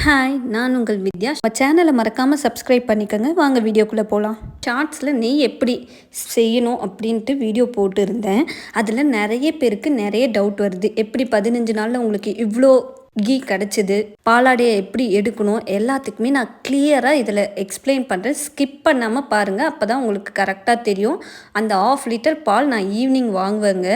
Hi, நான் உங்கள் வித்யா. நம்ம சேனலை மறக்காமல் சப்ஸ்கிரைப் பண்ணிக்கோங்க. வாங்க வீடியோக்குள்ளே போகலாம். ஷார்ட்ஸில் நெய் எப்படி செய்யணும் அப்படின்ட்டு வீடியோ போட்டிருந்தேன். அதில் நிறைய பேருக்கு நிறைய டவுட் வருது. எப்படி 15 நாளில் உங்களுக்கு இவ்வளோ கீ கிடச்சிது, பாலாடையை எப்படி எடுக்கணும், எல்லாத்துக்குமே நான் கிளியராக இதில் எக்ஸ்பிளைன் பண்ணுறேன். ஸ்கிப் பண்ணாமல் பாருங்கள், அப்போ தான் உங்களுக்கு கரெக்டாக தெரியும். அந்த 1/2 லிட்டர் பால் நான் ஈவினிங் வாங்குவேங்க.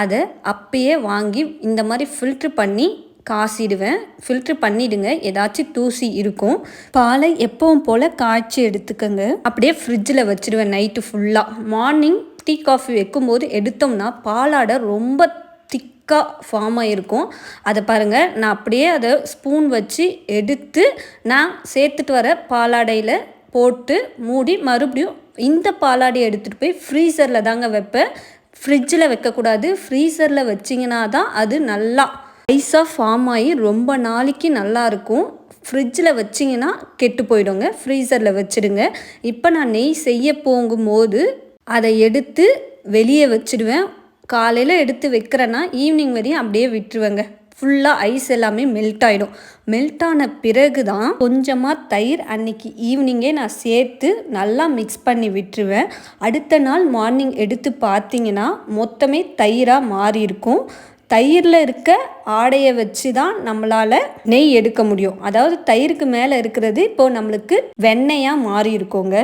அதை அப்பயே வாங்கி இந்த மாதிரி ஃபில்ட்ரு பண்ணி காசிடுவேன். ஃபில்ட்ரு பண்ணிவிடுங்க, ஏதாச்சும் தூசி இருக்கும். பாலை எப்பவும் போல் காய்ச்சி எடுத்துக்கோங்க. அப்படியே ஃப்ரிட்ஜில் வச்சுடுவேன் நைட்டு ஃபுல்லாக. மார்னிங் டீ காஃபி வைக்கும்போது எடுத்தோம்னா பாலாடை ரொம்ப திக்காக ஃபார்ம் ஆகிருக்கும். அதை பாருங்கள், நான் அப்படியே அதை ஸ்பூன் வச்சு எடுத்து நான் சேர்த்துட்டு வர பாலாடையில் போட்டு மூடி மறுபடியும் இந்த பாலாடையை எடுத்துகிட்டு போய் ஃப்ரீசரில் தாங்க வைப்பேன். ஃப்ரிட்ஜில் வைக்கக்கூடாது. ஃப்ரீசரில் வச்சிங்கன்னா தான் அது நல்லா ஐஸாக ஃபார்ம் ஆகி ரொம்ப நாளைக்கு நல்லாயிருக்கும். ஃப்ரிட்ஜில் வச்சிங்கன்னா கெட்டு போயிடுங்க. ஃப்ரீசரில் வச்சுடுங்க. இப்போ நான் நெய் செய்ய போகும்போது அதை எடுத்து வெளியே வச்சுடுவேன். காலையில் எடுத்து வைக்கிறேன்னா ஈவினிங் வரையும் அப்படியே விட்டுருவேங்க. ஃபுல்லாக ஐஸ் எல்லாமே மெல்ட் ஆகிடும். மெல்ட் ஆன பிறகு தான் கொஞ்சமாக தயிர் அன்றைக்கி ஈவினிங்கே நான் சேர்த்து நல்லா மிக்ஸ் பண்ணி விட்டுருவேன். அடுத்த நாள் மார்னிங் எடுத்து பார்த்தீங்கன்னா மொத்தமே தயிராக மாறி இருக்கும். தயிரில் இருக்க ஆடையை வச்சு தான் நம்மளால் நெய் எடுக்க முடியும். அதாவது தயிருக்கு மேலே இருக்கிறது இப்போது நம்மளுக்கு வெண்ணெயாக மாறி இருக்கோங்க.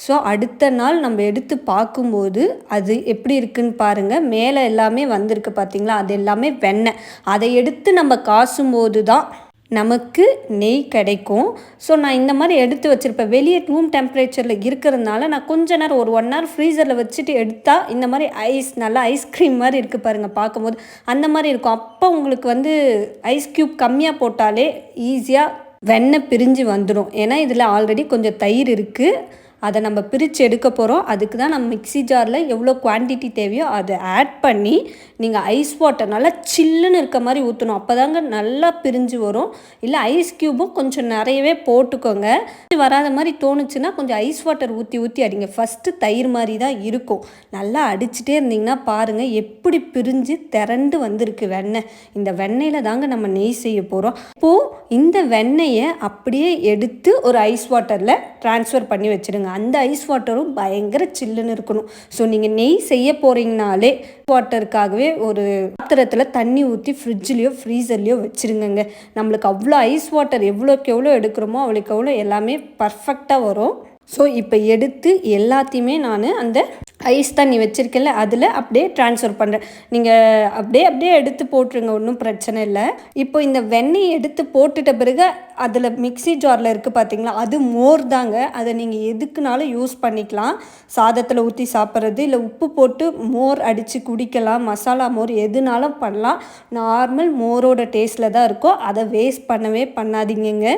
ஸோ அடுத்த நாள் நம்ம எடுத்து பார்க்கும்போது அது எப்படி இருக்குன்னு பாருங்கள். மேலே எல்லாமே வந்திருக்கு பார்த்தீங்களா, அது எல்லாமே வெண்ணெய். அதை எடுத்து நம்ம காசும்போது தான் நமக்கு நெய் கிடைக்கும். ஸோ நான் இந்த மாதிரி எடுத்து வச்சுருப்பேன். வெளியே ரூம் டெம்பரேச்சரில் இருக்கிறதுனால நான் கொஞ்ச நேரம் ஒரு 1 ஹவர் ஃப்ரீசரில் வச்சுட்டு எடுத்தால் இந்த மாதிரி ஐஸ் நல்லா ஐஸ்கிரீம் மாதிரி இருக்குது பாருங்கள் பார்க்கும்போது. அந்த மாதிரி இருக்கும். அப்போ உங்களுக்கு ஐஸ் க்யூப் கம்மியாக போட்டாலே ஈஸியாக வெண்ணெய் பிரிஞ்சு வந்துடும். ஏன்னா இதில் ஆல்ரெடி கொஞ்சம் தயிர் இருக்குது. அதை நம்ம பிரித்து எடுக்க போகிறோம். அதுக்கு தான் நம்ம மிக்ஸி ஜாரில் எவ்வளோ குவான்டிட்டி தேவையோ அதை ஆட் பண்ணி நீங்கள் ஐஸ் வாட்டர் நல்லா சில்லுன்னு இருக்க மாதிரி ஊற்றணும். அப்போ தாங்க நல்லா பிரிஞ்சு வரும். இல்லை ஐஸ் க்யூபும் கொஞ்சம் நிறையவே போட்டுக்கோங்க. வராத மாதிரி தோணுச்சுன்னா கொஞ்சம் ஐஸ் வாட்டர் ஊற்றி அடிங்க. ஃபஸ்ட்டு தயிர் மாதிரி தான் இருக்கும். நல்லா அடிச்சுட்டே இருந்தீங்கன்னா பாருங்கள் எப்படி பிரிஞ்சு திரண்டு வந்திருக்கு வெண்ணெய். இந்த வெண்ணெயில் தாங்க நம்ம நெய் செய்ய போகிறோம். இப்போது இந்த வெண்ணெயை அப்படியே எடுத்து ஒரு ஐஸ் வாட்டரில் ட்ரான்ஸ்ஃபர் பண்ணி வச்சுடுங்க. அந்த ஐஸ் வாட்டரும் பயங்கர சில்லுன்னு இருக்கணும். ஸோ நீங்கள் நெய் செய்ய போகிறீங்கனாலே வாட்டருக்காகவே ஒரு பாத்திரத்தில் தண்ணி ஊற்றி ஃப்ரிட்ஜ்லேயோ ஃப்ரீசர்லேயோ வச்சுருங்கங்க. நம்மளுக்கு அவ்வளோ ஐஸ் வாட்டர் எவ்வளோக்கு எவ்வளோ எடுக்கிறோமோ அவ்வளோக்கு எவ்வளோ எல்லாமே பர்ஃபெக்டாக வரும். ஸோ இப்போ எடுத்து எல்லாத்தையுமே நான் அந்த ஐஸ் தண்ணி வச்சுருக்கேன்ல அதில் அப்படியே ட்ரான்ஸ்ஃபர் பண்ணுறேன். நீங்கள் அப்படியே எடுத்து போட்டுருங்க, ஒன்றும் பிரச்சனை இல்லை. இப்போ இந்த வெண்ணெய் எடுத்து போட்டுட்ட பிறகு அதில் மிக்ஸி ஜாரில் இருக்குது பார்த்தீங்களா, அது மோர் தாங்க. அதை நீங்கள் எதுக்குனாலும் யூஸ் பண்ணிக்கலாம். சாதத்தில் ஊற்றி சாப்பிட்றது, இல்லை உப்பு போட்டு மோர் அடித்து குடிக்கலாம். மசாலா மோர் எதுனாலும் பண்ணலாம். நார்மல் மோரோட டேஸ்ட்டில் தான் இருக்கும். அதை வேஸ்ட் பண்ணவே பண்ணாதீங்க.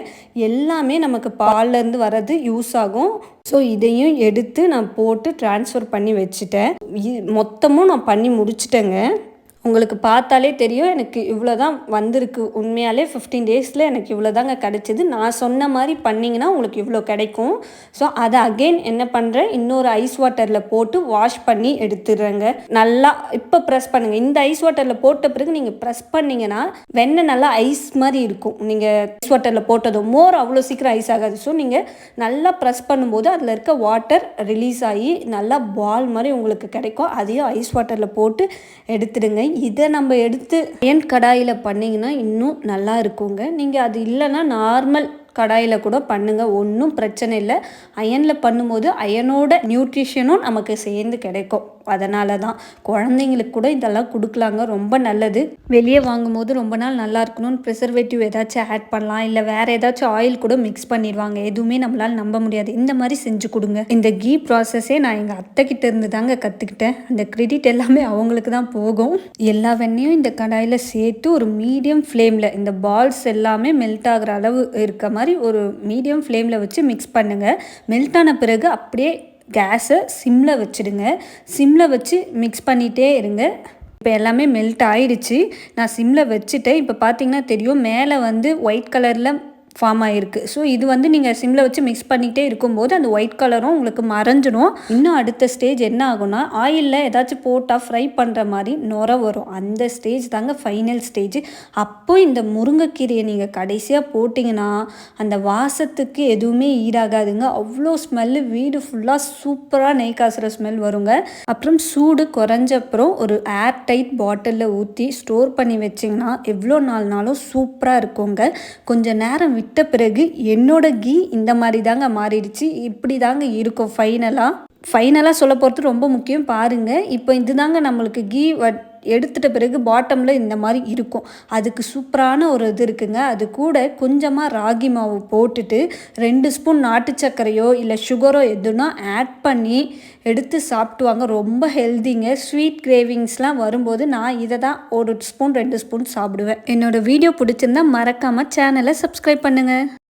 எல்லாமே நமக்கு பால்லேருந்து வர்றது யூஸ் ஆகும். ஸோ இதையும் எடுத்து நான் போட்டு ட்ரான்ஸ்ஃபர் பண்ணி வச்சுட்டேன். மொத்தமும் நான் பண்ணி முடிச்சிட்டேங்க. உங்களுக்கு பார்த்தாலே தெரியும் எனக்கு இவ்வளோ தான் வந்திருக்கு. உண்மையாலே 15 டேஸில் எனக்கு இவ்வளோ தாங்க கிடச்சிது. நான் சொன்ன மாதிரி பண்ணிங்கன்னா உங்களுக்கு இவ்வளோ கிடைக்கும். ஸோ அதை அகெயின் என்ன பண்ணுறேன், இன்னொரு ஐஸ் வாட்டரில் போட்டு வாஷ் பண்ணி எடுத்துடுறேங்க. நல்லா இப்போ ப்ரெஸ் பண்ணுங்கள். இந்த ஐஸ் வாட்டரில் போட்ட பிறகு நீங்கள் ப்ரெஸ் பண்ணிங்கன்னா வெண்ணெய் நல்லா ஐஸ் மாதிரி இருக்கும். நீங்கள் ஐஸ் வாட்டரில் போட்டதும் மோர் அவ்வளோ சீக்கிரம் ஐஸ் ஆகாது. ஸோ நீங்கள் நல்லா ப்ரெஸ் பண்ணும்போது அதில் இருக்க வாட்டர் ரிலீஸ் ஆகி நல்லா பால் மாதிரி உங்களுக்கு கிடைக்கும். அதையும் ஐஸ் வாட்டரில் போட்டு எடுத்துடுங்க. இதை நம்ம எடுத்து அயன் கடாயில் பண்ணிங்கன்னா இன்னும் நல்லா இருக்குங்க. நீங்கள் அது இல்லைன்னா நார்மல் கடாயில் கூட பண்ணுங்கள், ஒன்றும் பிரச்சனை இல்லை. அயனில் பண்ணும்போது அயனோட நியூட்ரிஷனும் நமக்கு சேர்ந்து கிடைக்கும். அதனால தான் குழந்தைங்களுக்கு கூட இதெல்லாம் கொடுக்கலாங்க, ரொம்ப நல்லது. வெளியே வாங்கும்போது ரொம்ப நாள் நல்லா இருக்கணும்னு ப்ரிசர்வேட்டிவ் ஏதாச்சும் ஆட் பண்ணலாம், இல்லை வேறு ஏதாச்சும் ஆயில் கூட மிக்ஸ் பண்ணிடுவாங்க. எதுவுமே நம்மளால் நம்ப முடியாது. இந்த மாதிரி செஞ்சு கொடுங்க. இந்த கீ ப்ராசஸே நான் எங்கள் அத்தைக்கிட்ட இருந்து தாங்க கற்றுக்கிட்டேன். அந்த கிரெடிட் எல்லாமே அவங்களுக்கு தான் போகும். எல்லா வெண்ணையும் இந்த கடாயில் சேர்த்து ஒரு மீடியம் ஃப்ளேமில் இந்த பால்ஸ் எல்லாமே மெல்ட் ஆகிற அளவு இருக்க மாதிரி ஒரு மீடியம் ஃப்ளேமில் வச்சு மிக்ஸ் பண்ணுங்கள். மெல்ட் ஆன பிறகு அப்படியே கேஸை சிம்மில் வச்சுடுங்க. சிம்மில் வச்சு மிக்ஸ் பண்ணிகிட்டே இருங்க. இப்போ எல்லாமே மெல்ட் ஆகிடுச்சு. நான் சிம்மில் வச்சுட்டேன். இப்போ பார்த்தீங்கன்னா தெரியும் மேலே ஒயிட் கலரில் ஃபார்ம் ஆகிருக்கு. ஸோ இது வந்து நீங்கள் சிம்மில் வச்சு மிக்ஸ் பண்ணிகிட்டே இருக்கும்போது அந்த ஒயிட் கலரும் உங்களுக்கு மறைஞ்சிடும். இன்னும் அடுத்த ஸ்டேஜ் என்ன ஆகும்னா, ஆயிலில் ஏதாச்சும் போட்டால் ஃப்ரை பண்ணுற மாதிரி நுர வரும். அந்த ஸ்டேஜ் தாங்க ஃபைனல் ஸ்டேஜ். அப்போ இந்த முருங்கைக்கீரையை நீங்கள் கடைசியாக போட்டிங்கன்னா அந்த வாசத்துக்கு எதுவுமே ஈடாகாதுங்க. அவ்வளோ ஸ்மெல்லு, வீடு ஃபுல்லாக சூப்பராக நெய் காசுற ஸ்மெல் வருங்க. அப்புறம் சூடு குறைஞ்சப்புறம் ஒரு ஏர் டைட் பாட்டிலில் ஊற்றி ஸ்டோர் பண்ணி வச்சிங்கன்னா எவ்வளோ நாள்னாலும் சூப்பராக இருக்குங்க. கொஞ்சம் நேரம் விட்ட பிறகு என்னோட கீ இந்த மாதிரி தாங்க மாறிடுச்சு. இப்படி தாங்க இருக்கும் ஃபைனலாக சொல்ல போகிறது ரொம்ப முக்கியம் பாருங்கள். இப்போ இதுதாங்க நம்மளுக்கு கீ எடுத்துட்ட பிறகு பாட்டமில் இந்த மாதிரி இருக்கும். அதுக்கு சூப்பரான ஒரு இது இருக்குங்க. அது கூட கொஞ்சமாக ராகி மாவு போட்டுட்டு 2 ஸ்பூன் நாட்டு சர்க்கரையோ இல்லை சுகரோ எதுனா ஆட் பண்ணி எடுத்து சாப்பிட்டுவாங்க. ரொம்ப ஹெல்திங்க. ஸ்வீட் கிரேவிங்ஸ்லாம் வரும்போது நான் இதை தான் 1 ஸ்பூன் 2 ஸ்பூன் சாப்பிடுவேன். என்னோடய வீடியோ பிடிச்சிருந்தா மறக்காமல் சேனலை சப்ஸ்கிரைப் பண்ணுங்கள்.